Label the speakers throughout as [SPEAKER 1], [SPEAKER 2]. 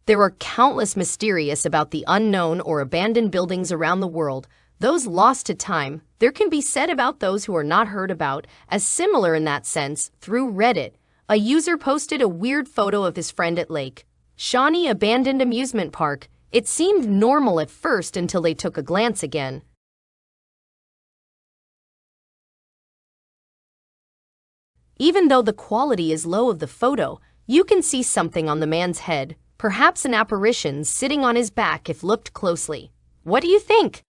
[SPEAKER 1] There are countless mysterious about the unknown or abandoned buildings around the world, those lost to time. There can be said about those who are not heard about, as similar in that sense, through Reddit. A user posted a weird photo of his friend at Lake Shawnee abandoned amusement park. It seemed normal at first until they took a glance again. Even though the quality is low of the photo, you can see something on the man's head, perhaps an apparition sitting on his back if looked closely. What do you think?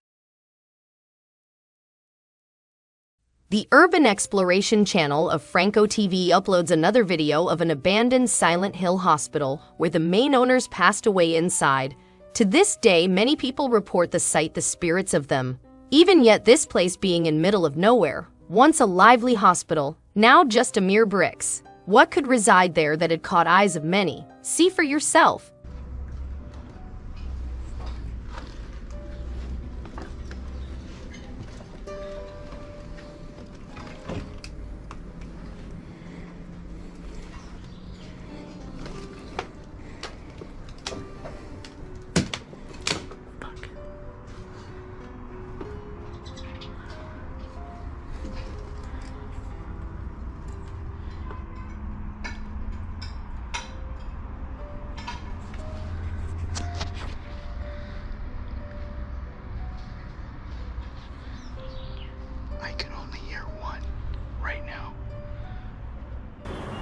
[SPEAKER 1] The Urban Exploration channel of Franco TV uploads another video of an abandoned Silent Hill hospital where the main owners passed away inside. To this day, many people report the sight the spirits of them. Even yet, this place being in middle of nowhere, once a lively hospital, now just a mere bricks. What could reside there that had caught eyes of many? See for yourself.
[SPEAKER 2] I can only hear one right now.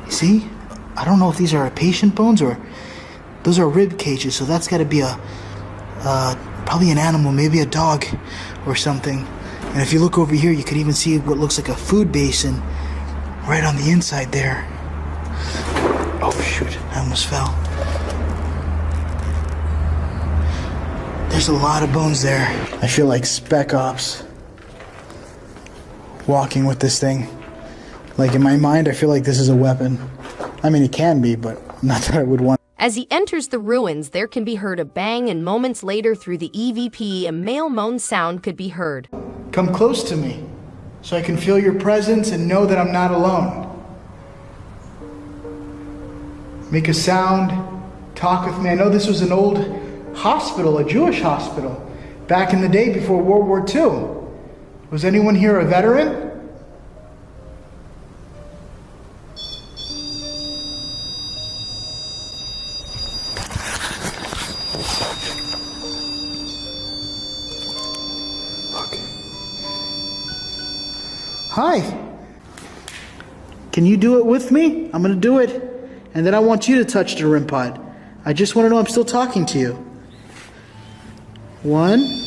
[SPEAKER 2] See? I don't know if these are patient bones or those are rib cages, so that's got to be probably an animal, maybe a dog or something. And if you look over here, you could even see what looks like a food basin right on the inside there. Oh shoot, I almost fell. There's a lot of bones there. I feel like Spec Ops walking with this thing. Like in my mind, I feel like this is a weapon. I mean, it can be, but not that I would want.
[SPEAKER 1] As he enters the ruins, there can be heard a bang, and moments later through the EVP, a male moan sound could be heard.
[SPEAKER 2] Come close to me so I can feel your presence and know that I'm not alone. Make a sound, talk with me. I know this was an old hospital, a Jewish hospital, back in the day before World War II. Was anyone here a veteran? Look. Hi. Can you do it with me? I'm gonna do it. And then I want you to touch the REM pod. I just want to know I'm still talking to you. 1.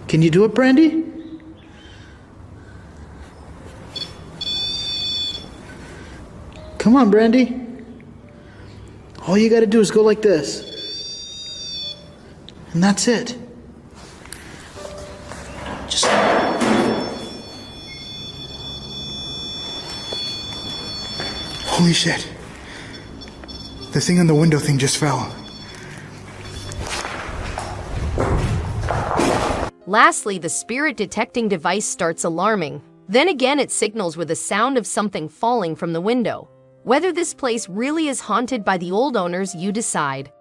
[SPEAKER 2] Can you do it, Brandy? Come on, Brandy. All you gotta do is go like this. And that's it. Just... Holy shit. The thing on the window thing just fell.
[SPEAKER 1] Lastly, the spirit detecting device starts alarming. Then again, it signals with a sound of something falling from the window. Whether this place really is haunted by the old owners, you decide.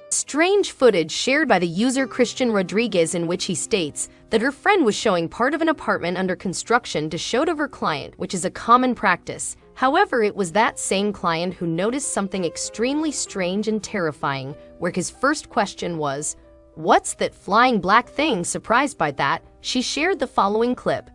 [SPEAKER 1] Strange footage shared by the user Christian Rodriguez, in which he states that her friend was showing part of an apartment under construction to show to her client, which is a common practice. However, it was that same client who noticed something extremely strange and terrifying, where his first question was, "What's that flying black thing?" Surprised by that, she shared the following clip.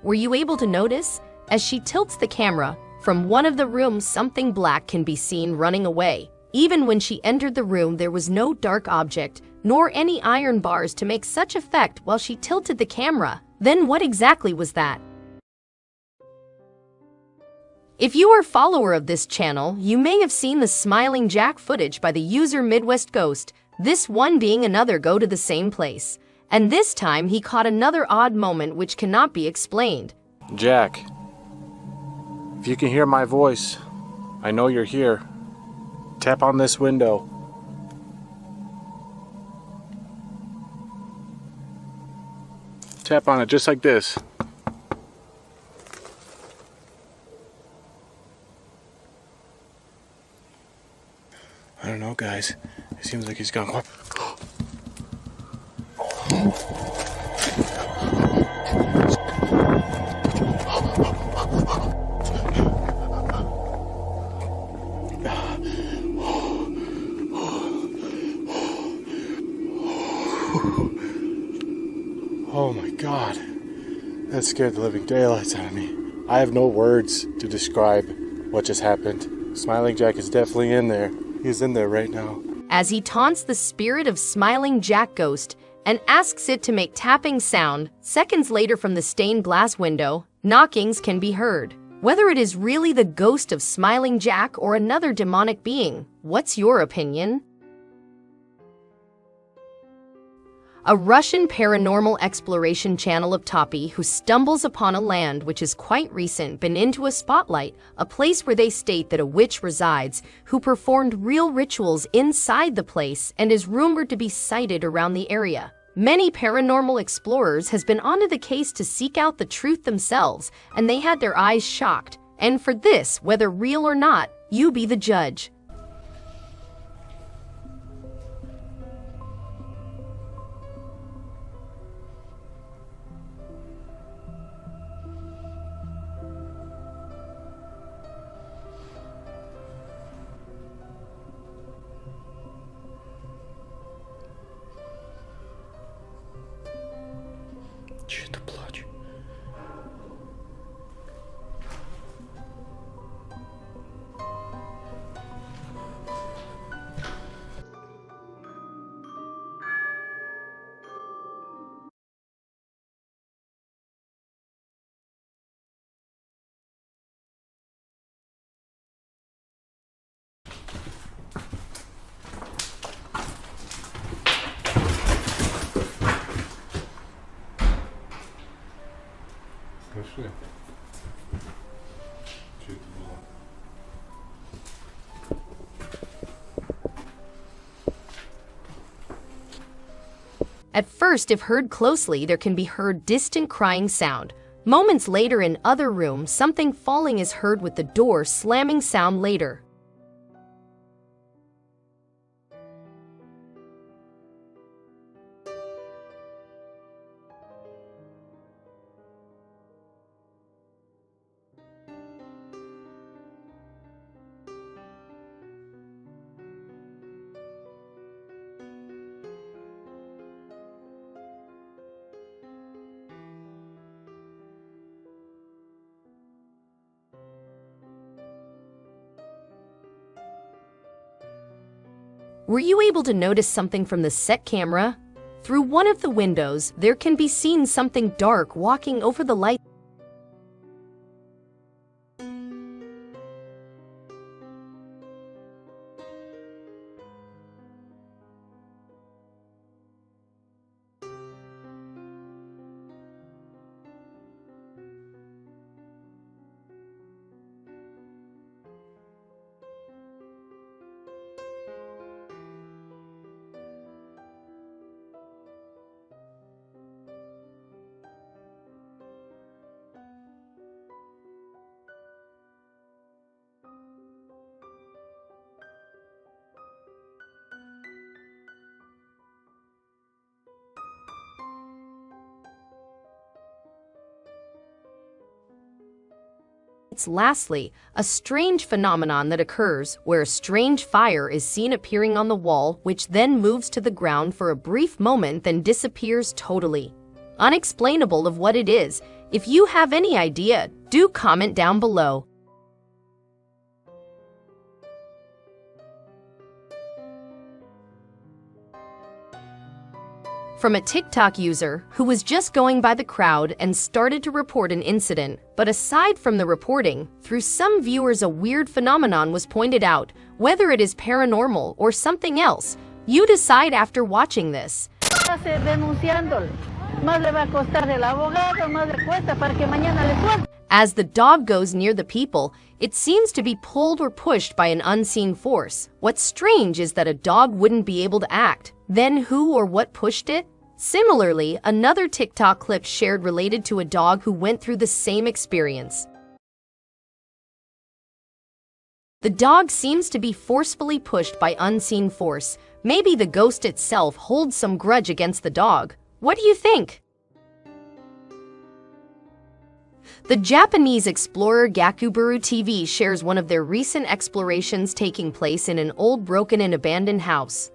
[SPEAKER 1] Were you able to notice? As she tilts the camera, from one of the rooms something black can be seen running away. Even when she entered the room, there was no dark object, nor any iron bars to make such effect while she tilted the camera. Then what exactly was that? If you are a follower of this channel, you may have seen the Smiling Jack footage by the user Midwest Ghost, this one being another go to the same place. And this time he caught another odd moment which cannot be explained.
[SPEAKER 3] Jack, if you can hear my voice, I know you're here. Tap on this window. Tap on it just like this. I don't know, guys. It seems like he's gone quiet. Oh my God, that scared the living daylights out of me. I have no words to describe what just happened. Smiling Jack is definitely in there. He's in there right now.
[SPEAKER 1] As he taunts the spirit of Smiling Jack Ghost and asks it to make tapping sound, seconds later from the stained glass window, knockings can be heard. Whether it is really the ghost of Smiling Jack or another demonic being, what's your opinion? A Russian paranormal exploration channel of Topi who stumbles upon a land which is quite recent been into a spotlight, a place where they state that a witch resides who performed real rituals inside the place and is rumored to be sighted around the area. Many paranormal explorers has been onto the case to seek out the truth themselves, and they had their eyes shocked. And for this, whether real or not, you be the judge.
[SPEAKER 3] Чё-то плачу. Пошли. Что это было?
[SPEAKER 1] At first, if heard closely, there can be heard distant crying sound. Moments later in other room, something falling is heard with the door slamming sound later. Were you able to notice something from the set camera? Through one of the windows, there can be seen something dark walking over the light. Lastly, a strange phenomenon that occurs where a strange fire is seen appearing on the wall, which then moves to the ground for a brief moment, then disappears totally. Unexplainable of what it is, If you have any idea, do comment down below. From a TikTok user who was just going by the crowd and started to report an incident. But aside from the reporting, through some viewers a weird phenomenon was pointed out. Whether it is paranormal or something else, you decide after watching this. As the dog goes near the people, it seems to be pulled or pushed by an unseen force. What's strange is that a dog wouldn't be able to act. Then who or what pushed it? Similarly, another TikTok clip shared related to a dog who went through the same experience. The dog seems to be forcefully pushed by unseen force. Maybe the ghost itself holds some grudge against the dog. What do you think? The Japanese explorer Gakuburu TV shares one of their recent explorations taking place in an old broken and abandoned house.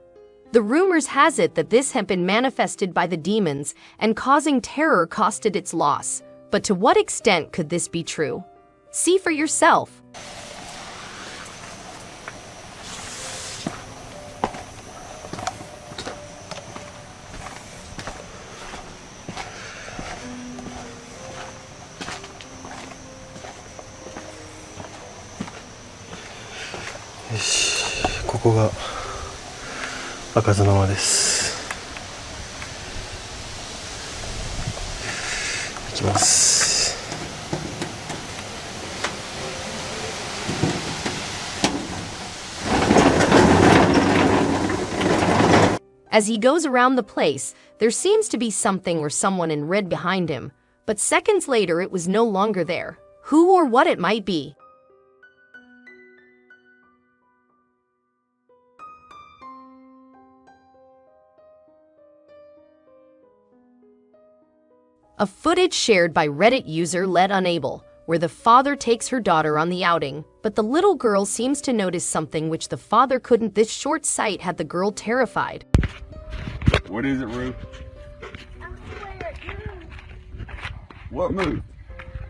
[SPEAKER 1] The rumors has it that this had been manifested by the demons and causing terror costed its loss. But to what extent could this be true? See for yourself.
[SPEAKER 3] Yes, ここが開かずの間です。行きます。
[SPEAKER 1] As he goes around the place, there seems to be something or someone in red behind him, but seconds later it was no longer there. Who or what it might be? A footage shared by Reddit user Led Unable, where the father takes her daughter on the outing, but the little girl seems to notice something which the father couldn't. This short sight had the girl terrified.
[SPEAKER 4] What is it, Rue? What moved?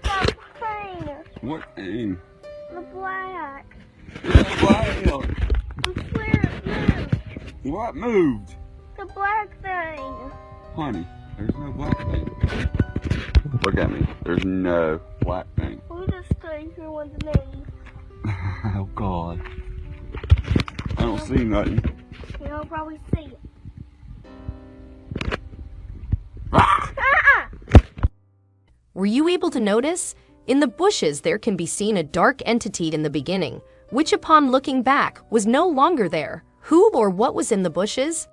[SPEAKER 5] The thing.
[SPEAKER 4] What thing?
[SPEAKER 5] The black.
[SPEAKER 4] The black.
[SPEAKER 5] I swear it moved.
[SPEAKER 4] What moved?
[SPEAKER 5] The black thing.
[SPEAKER 4] Honey, there's no black thing. Look at me. There's no black thing.
[SPEAKER 5] Who the stranger was me?
[SPEAKER 4] Oh, God. I don't see nothing.
[SPEAKER 5] You'll probably see it.
[SPEAKER 1] Were you able to notice? In the bushes there can be seen a dark entity in the beginning, which upon looking back was no longer there. Who or what was in the bushes?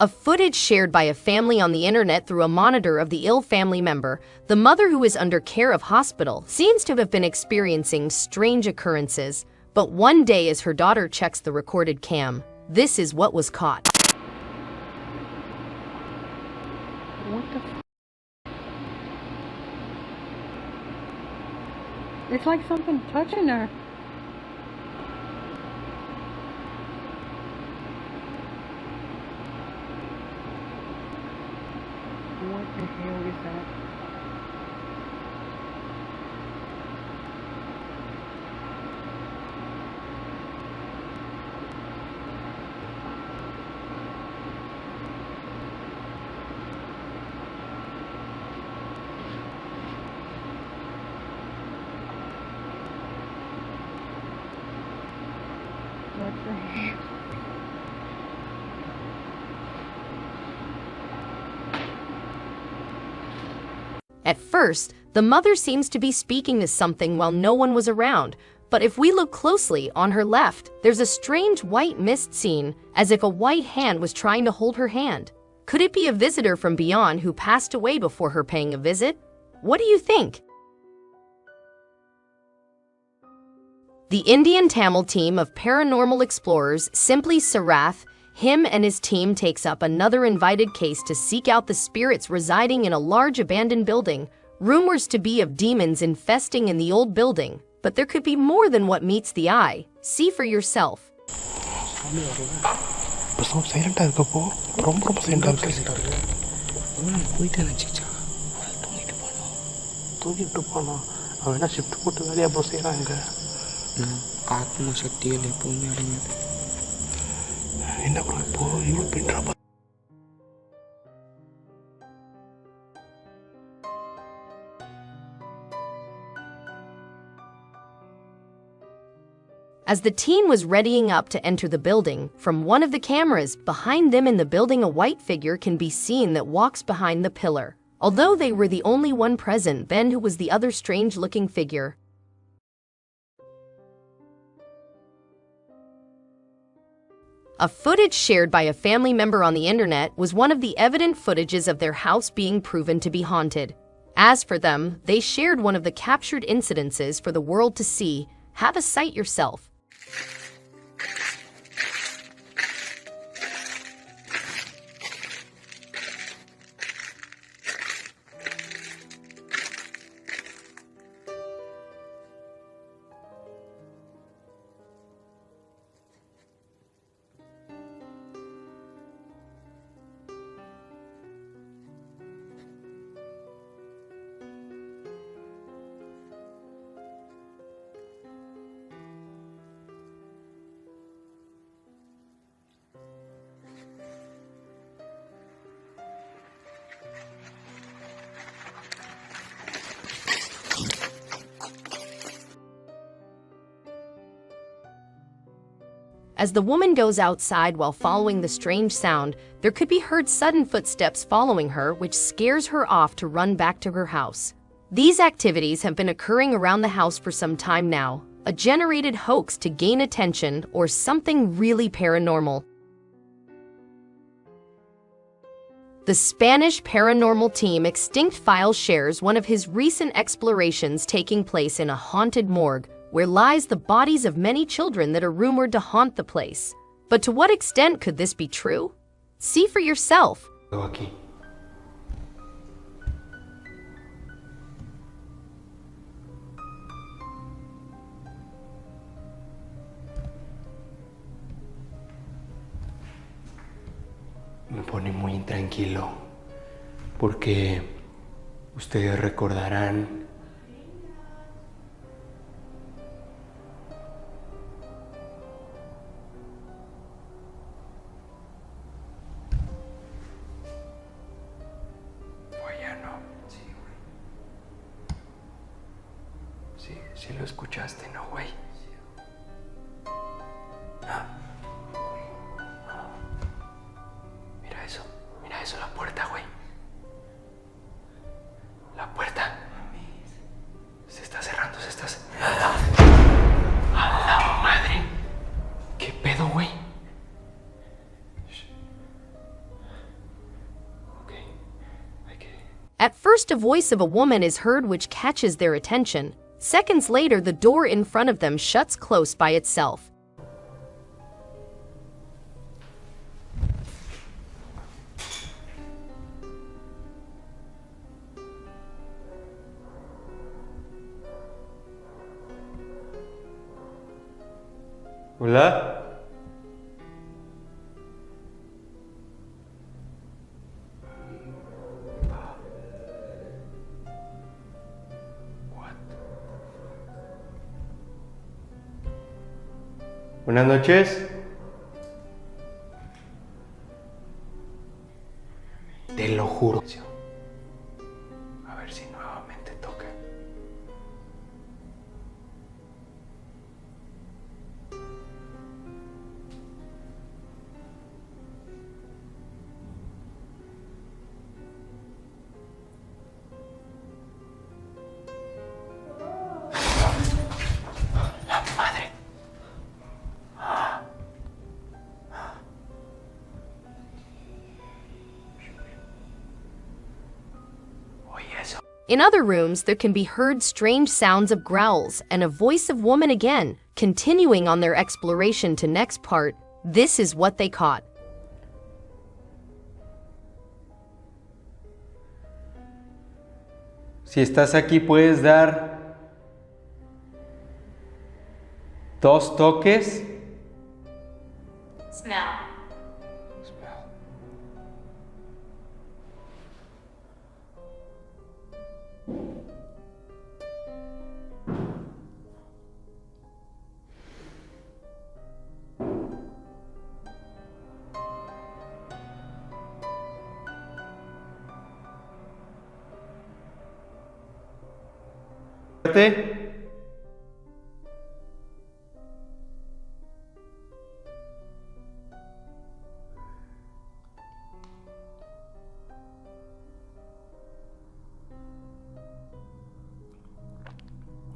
[SPEAKER 1] A footage shared by a family on the internet through a monitor of the ill family member. The mother, who is under care of hospital, seems to have been experiencing strange occurrences. But one day as her daughter checks the recorded cam, this is what was caught.
[SPEAKER 6] What the f? It's like something touching her. What the hell is that? What the hell?
[SPEAKER 1] At first, the mother seems to be speaking to something while no one was around. But if we look closely, on her left, there's a strange white mist seen, as if a white hand was trying to hold her hand. Could it be a visitor from beyond who passed away before her paying a visit? What do you think? The Indian Tamil team of paranormal explorers, simply Sarath, him and his team takes up another invited case to seek out the spirits residing in a large abandoned building, rumors to be of demons infesting in the old building. But there could be more than what meets the eye. See for yourself.
[SPEAKER 2] சைலண்டா இருக்கப்போ ரொம்ப ரொம்ப சைலண்டா இருக்கு. போயிட்டு நினச்சிச்சா தூங்கிட்டு போனோம். அவன் என்ன ஷிஃப்ட் போட்டு வேலையா ப்ரோ செய்கிறாங்க.
[SPEAKER 7] ஆத்ம சக்திகள் எப்பவுமே அடங்குது.
[SPEAKER 2] என்ன ப்ரோ இப்போ இவ்வளோ பின்றா.
[SPEAKER 1] As the teen was readying up to enter the building, from one of the cameras behind them in the building, a white figure can be seen that walks behind the pillar. Although they were the only one present, Ben, who was the other strange-looking figure. A footage shared by a family member on the internet was one of the evident footages of their house being proven to be haunted. As for them, they shared one of the captured incidences for the world to see. Have a sight yourself. As the woman goes outside while following the strange sound, there could be heard sudden footsteps following her, which scares her off to run back to her house. These activities have been occurring around the house for some time now, a generated hoax to gain attention or something really paranormal. The Spanish paranormal team Extinct Files shares one of his recent explorations taking place in a haunted morgue, where lies the bodies of many children that are rumored to haunt the place. But to what extent could this be true? See for yourself.
[SPEAKER 7] Aquí. Me pone muy intranquilo porque ustedes recordarán Si lo escuchaste, ¿no, güey? Ah. Mira eso, la puerta, güey. La puerta. Se está cerrando, ¡A la madre! ¿Qué pedo, güey? Okay.
[SPEAKER 1] At first, a voice of a woman is heard which catches their attention. Seconds later, the door in front of them shuts close by itself.
[SPEAKER 7] Hola. Buenas noches. Te lo juro. A ver si nuevamente toca. La madre.
[SPEAKER 1] In other rooms, there can be heard strange sounds of growls and a voice of woman again, continuing on their exploration to next part. This is what they caught.
[SPEAKER 7] Si estás aquí, puedes dar Dos toques.
[SPEAKER 1] Smell.
[SPEAKER 7] Smell.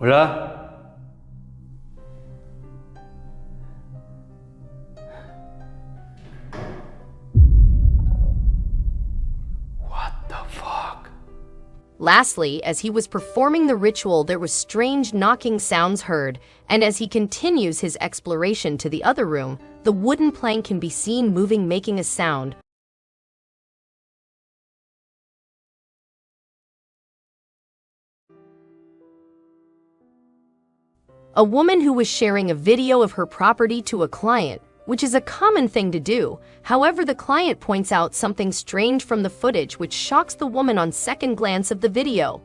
[SPEAKER 7] Hola. What the fuck?
[SPEAKER 1] Lastly, as he was performing the ritual, there was strange knocking sounds heard, and as he continues his exploration to the other room, the wooden plank can be seen moving, making a sound. A woman who was sharing a video of her property to a client, which is a common thing to do. However, the client points out something strange from the footage, which shocks the woman on second glance of the video.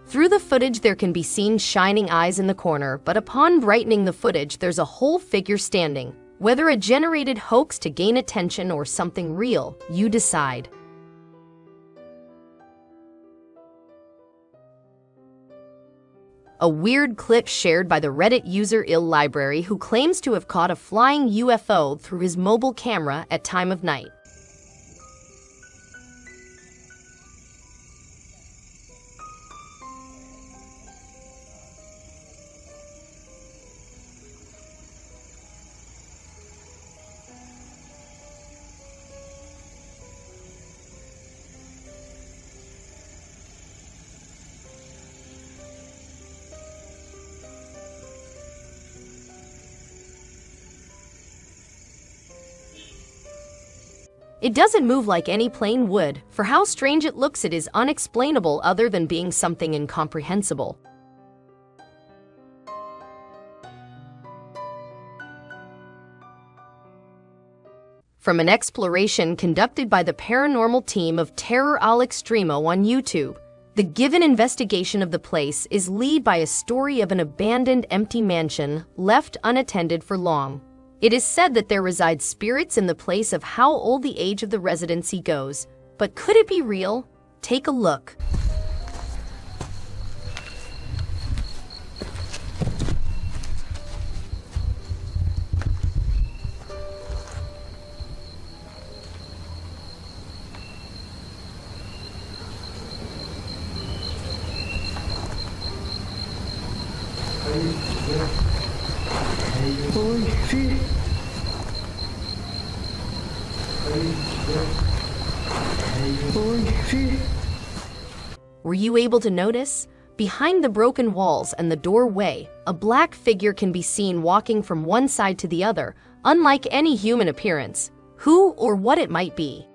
[SPEAKER 1] Through the footage, there can be seen shining eyes in the corner, but upon brightening the footage, there's a whole figure standing. Whether a generated hoax to gain attention or something real, you decide. A weird clip shared by the Reddit user Ill Library, who claims to have caught a flying UFO through his mobile camera at time of night. It doesn't move like any plane would. For how strange it looks, it is unexplainable other than being something incomprehensible. From an exploration conducted by the paranormal team of Terror al Extremo on YouTube, the given investigation of the place is led by a story of an abandoned empty mansion left unattended for long. It is said that there reside spirits in the place of how old the age of the residency goes. But could it be real? Take a look. Were you able to notice? Behind the broken walls and the doorway, a black figure can be seen walking from one side to the other, unlike any human appearance. Who or what it might be?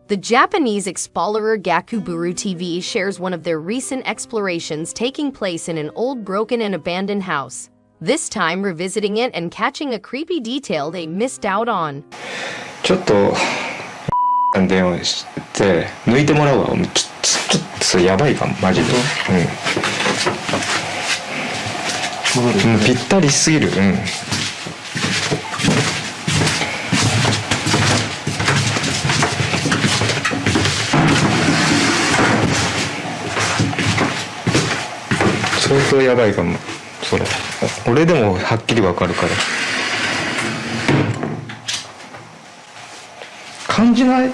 [SPEAKER 1] The Japanese explorer Gakuburu TV shares one of their recent explorations taking place in an old, broken and abandoned house. This time revisiting it and catching a creepy detail they missed out on.
[SPEAKER 8] ちょっと電話して抜いてもらうわ。ちょっとそれやばいかもマジで。ぴったりしすぎる。相当やばいかも。それ。俺でもはっきりわかるから。感じない?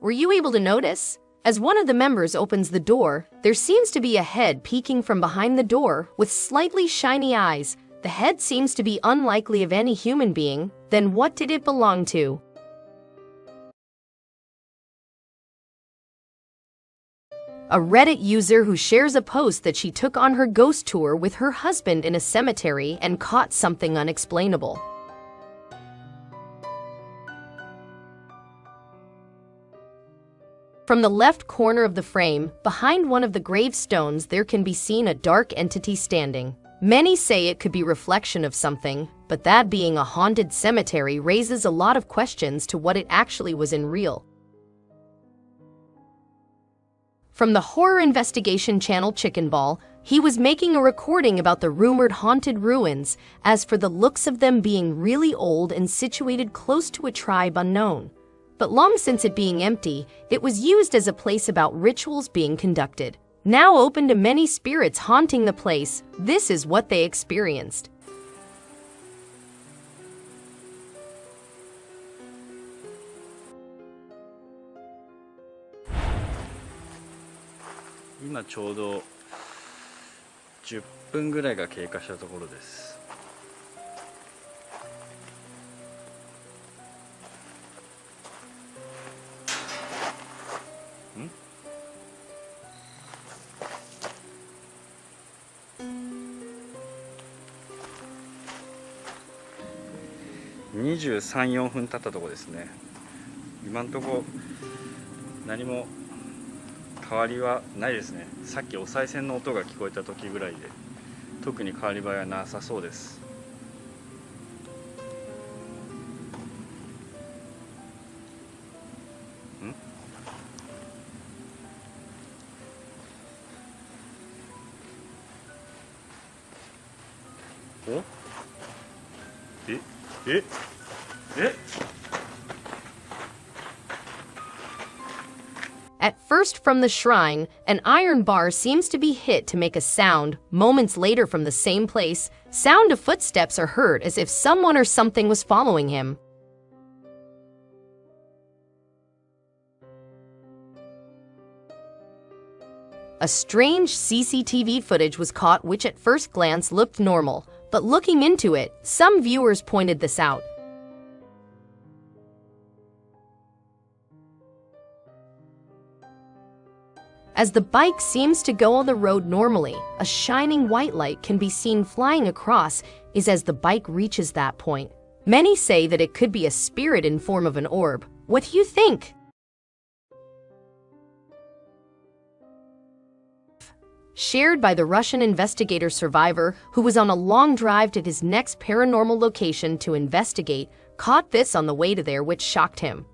[SPEAKER 1] Were you able to notice? As one of the members opens the door, there seems to be a head peeking from behind the door with slightly shiny eyes. The head seems to be unlikely of any human being. Then what did it belong to? A Reddit user who shares a post that she took on her ghost tour with her husband in a cemetery and caught something unexplainable. From the left corner of the frame, behind one of the gravestones, there can be seen a dark entity standing. Many say it could be a reflection of something, but that being a haunted cemetery raises a lot of questions to what it actually was in real. From the horror investigation channel Chicken Ball, he was making a recording about the rumored haunted ruins, as for the looks of them being really old and situated close to a tribe unknown. But long since it being empty, it was used as a place about rituals being conducted. Now open to many spirits haunting the place, this is what they experienced.
[SPEAKER 9] Now ちょうど10分ぐらいが経過したところです。23、4分経ったところですね。今のところ何も変わりはないですね。さっきお賽銭の音が聞こえた時ぐらいで特に変わり映えはなさそうです。お？え？At
[SPEAKER 1] first from the shrine, an iron bar seems to be hit to make a sound. Moments later from the same place, sound of footsteps are heard as if someone or something was following him. A strange CCTV footage was caught which at first glance looked normal, but looking into it, some viewers pointed this out. As the bike seems to go on the road normally, a shining white light can be seen flying across as the bike reaches that point. Many say that it could be a spirit in form of an orb. What do you think? Shared by the Russian investigator survivor who was on a long drive to his next paranormal location to investigate, caught this on the way to there which shocked him.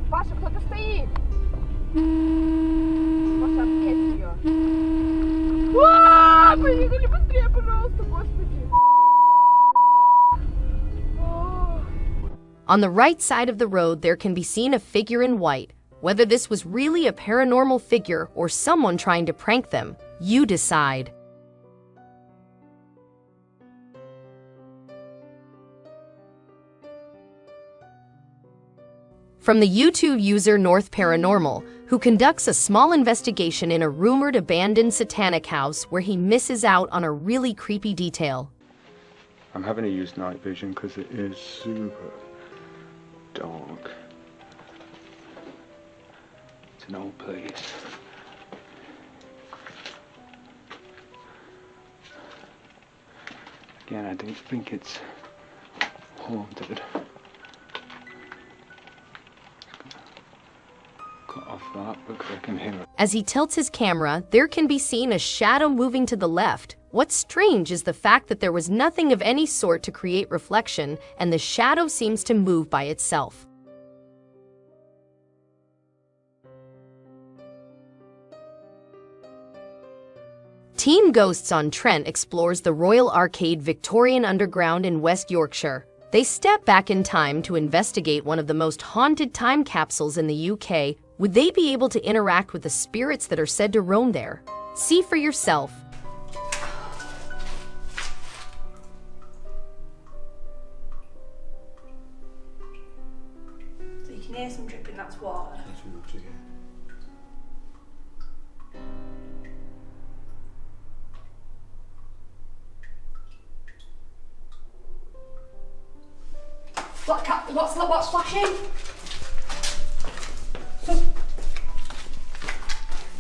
[SPEAKER 6] Паша, кто-то стоит! Паша, ответь ее! Поехали быстрее, пожалуйста, господи!
[SPEAKER 1] On the right side of the road, there can be seen a figure in white. Whether this was really a paranormal figure or someone trying to prank them, you decide. From the YouTube user North Paranormal, who conducts a small investigation in a rumored abandoned satanic house where he misses out on a really creepy detail.
[SPEAKER 8] I'm having to use night vision because it is super dark. It's an old place. Again, I don't think it's haunted. Cut off that because I can hear it.
[SPEAKER 1] As he tilts his camera, there can be seen a shadow moving to the left. What's strange is the fact that there was nothing of any sort to create reflection, and the shadow seems to move by itself. Team Ghosts on Trent explores the Royal Arcade Victorian Underground in West Yorkshire. They step back in time to investigate one of the most haunted time capsules in the UK. Would they be able to interact with the spirits that are said to roam there? See for yourself.
[SPEAKER 10] So you can hear some dripping, that's water. What's flashing?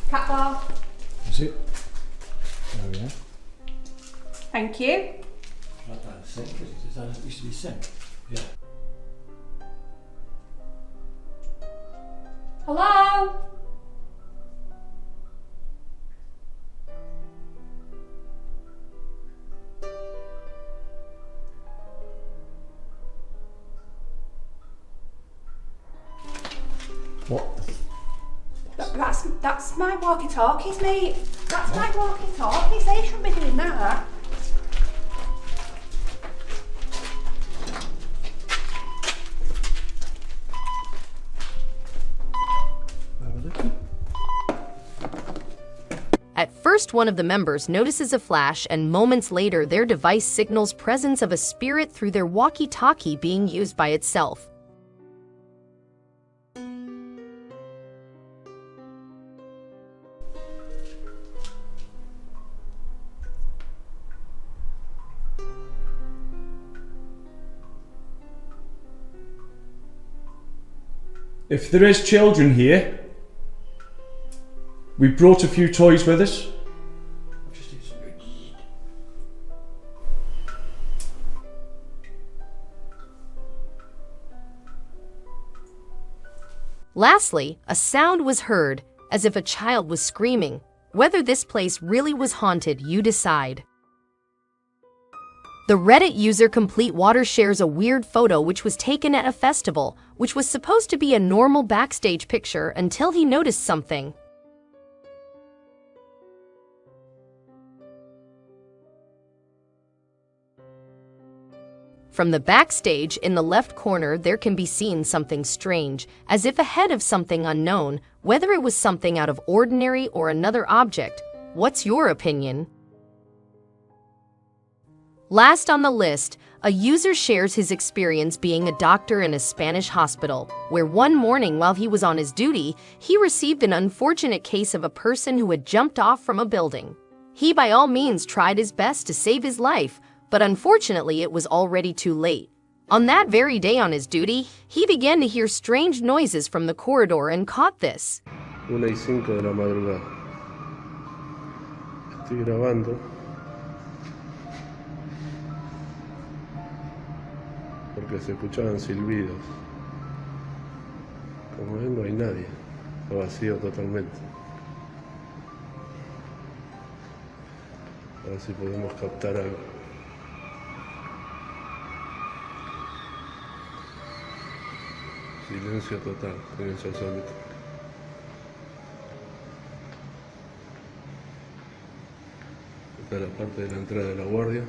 [SPEAKER 10] Cat ball.
[SPEAKER 7] Is it? Oh yeah.
[SPEAKER 10] Thank you.
[SPEAKER 7] Like that sink, is that it used to be sink? Yeah.
[SPEAKER 10] Hello?
[SPEAKER 7] What?
[SPEAKER 10] That's my walkie-talkies, mate. That's my walkie-talkies. They shouldn't be doing that.
[SPEAKER 1] At first, one of the members notices a flash, and moments later, their device signals presence of a spirit through their walkie-talkie being used by itself.
[SPEAKER 11] If there is children here, we brought a few toys with us.
[SPEAKER 7] Just do something.
[SPEAKER 1] Lastly, a sound was heard, as if a child was screaming. Whether this place really was haunted, you decide. The Reddit user Complete Water shares a weird photo which was taken at a festival, which was supposed to be a normal backstage picture until he noticed something. From the backstage in the left corner, there can be seen something strange, as if ahead of something unknown, whether it was something out of ordinary or another object. What's your opinion? Last on the list, a user shares his experience being a doctor in a Spanish hospital, where one morning while he was on his duty, he received an unfortunate case of a person who had jumped off from a building. He by all means tried his best to save his life, but unfortunately it was already too late. On that very day on his duty, he began to hear strange noises from the corridor and caught this.
[SPEAKER 12] 1:05 de la madrugada. Estoy grabando porque se escuchaban silbidos. Como ven, no hay nadie, está vacío totalmente. A ver si podemos captar algo. Silencio total, silencio absoluto. Esta es la parte de la entrada de la guardia.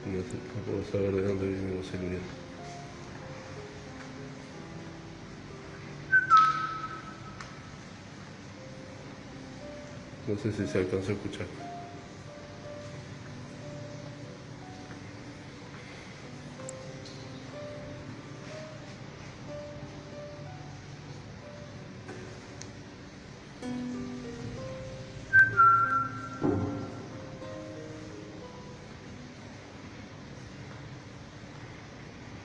[SPEAKER 12] No puedo saber de dónde vienen los silbidos. No sé si se alcanzó a escuchar.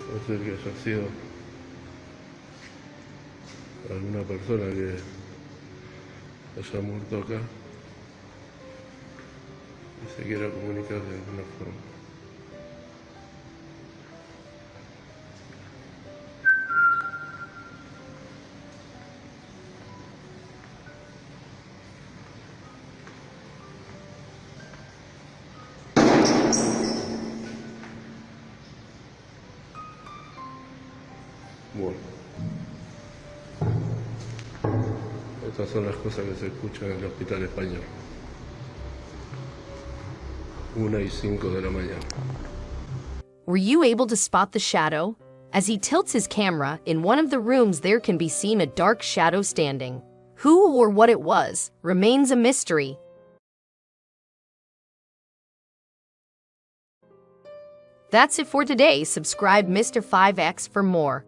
[SPEAKER 12] Puede ser que haya sido alguna persona que haya muerto acá y se quiera comunicar de alguna forma. Bueno, estas son las cosas que se escuchan en el hospital español. 1:05 de la mañana.
[SPEAKER 1] Were you able to spot the shadow? As he tilts his camera, in one of the rooms there can be seen a dark shadow standing. Who or what it was remains a mystery. That's it for today. Subscribe Mr. 5X for more.